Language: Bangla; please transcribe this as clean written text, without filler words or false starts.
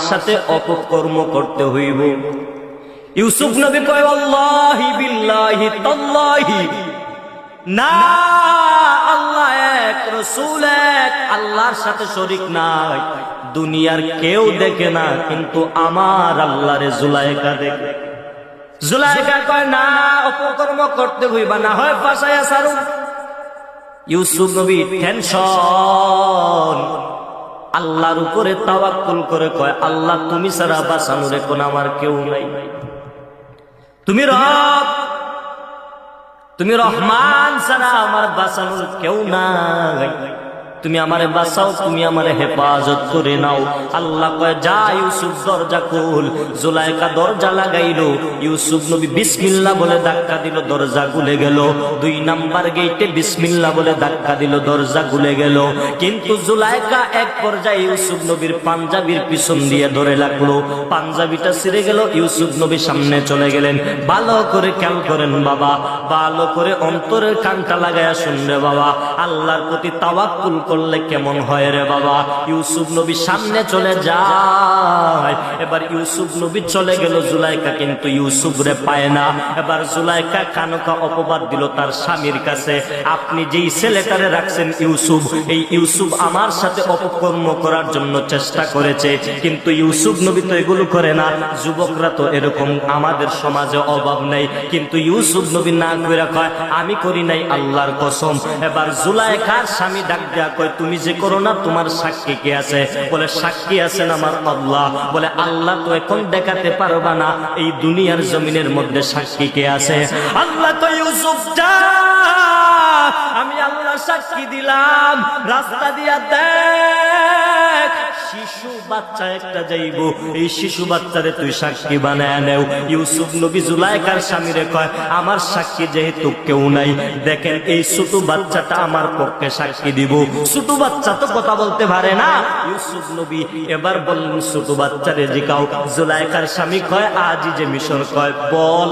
সাথে অপকর্ম করতে হইব। ইউসুফ নবী কয় আল্লাহি বিল্লাহি তাল্লাহি, না আল্লাহ এক, রাসূল এক, আল্লাহর সাথে শরীক নাই। দুনিয়ার কেউ দেখে না, কিন্তু আমার আল্লাহরে জুলাইখা দেখে। জুলাইখা কয় না, অপকর্ম করতে হইবা, না হয় ফাঁসাইয়া ছাড়ো। ইউসুফ নবী টেনশন, আল্লাহর উপরে তাওয়াক্কুল করে কয় আল্লাহ তুমি ছাড়া বাঁচানোর এখন আমার কেউ নাই। তুমি রব, তুমি রহমান ছাড়া আমার বাঁচানোর কেউ নাই। তুমি আমারে বাঁচাও, তুমি আমারে হেফাজত করে নাও। আল্লাহ কয় যা ইউসুফ দরজা খুল। জুলাইখা দরজা লাগাইলো, ইউসুফ নবী বিসমিল্লাহ বলে ধাক্কা দিল, দরজা খুলে গেল। 2 নাম্বার গেটে বিসমিল্লাহ বলে ধাক্কা দিল, দরজা খুলে গেল। কিন্তু জুলাইখা এক পর্যায়ে ইউসুফ নবীর পাঞ্জাবির পিছন দিয়ে ধরে লাগলো, পাঞ্জাবিটা ছিঁড়ে গেল। ইউসুফ নবী সামনে চলে গেলেন। ভালো করে খেয়াল করেন বাবা, ভালো করে অন্তরের কানটা লাগায়া শুনবে বাবা, আল্লাহর প্রতি তাওয়াক্কুল করলে কেমন হয় রে বাবা। ইউসুফ নবী সামনে চলে যায়। এবার ইউসুফ নবী চলে গেল, জুলাইখা কিন্তু ইউসুফ রে পায় না। এবার জুলাইখা কানকা অপবাদ দিল তার স্বামীর কাছে, আপনি যেই ছেলেটারে রাখছেন ইউসুফ, এই ইউসুফ আমার সাথে অপকর্ম করার জন্য চেষ্টা করেছে, কিন্তু ইউসুফ নবী তো এগুলো করে না। যুবকরা তো এরকম আমাদের সমাজে অভাব নেই, কিন্তু ইউসুফ নবী না করে কয় আমি করি নাই আল্লাহর কসম। এবার জুলাইখার স্বামী ডাক দেয়া কয় তুমি যে করো না, তোমার সাক্ষী কে আছে? বলে সাক্ষী আছেন আমার আল্লাহ। বলে আল্লাহ তো এখন দেখাতে পারবা না, এই দুনিয়ার জমিনের মধ্যে সাক্ষী কে আছে? আল্লাহ তো ইউসুফ যা, আমি আল্লাহ সাক্ষী দিলাম, রাস্তা দিয়া দেখ শিশু বাচ্চা একটা যাইব, এই শিশু বাচ্চারে তুই সাক্ষী বানায় নেও। ইউসুফ নবী জুলাইখার স্বামীরে কয় আমার সাক্ষী যেহেতু কেউ নাই, দেখেন এই ছোট বাচ্চাটা আমার পক্ষে সাক্ষী দিব। ছোট বাচ্চা তো কথা বলতে পারে না। ইউসুফ নবী এবার বললেন ছোট বাচ্চারে জিগাও। জুলাইখার স্বামী কয় আজই যে মিশর, কয় বল।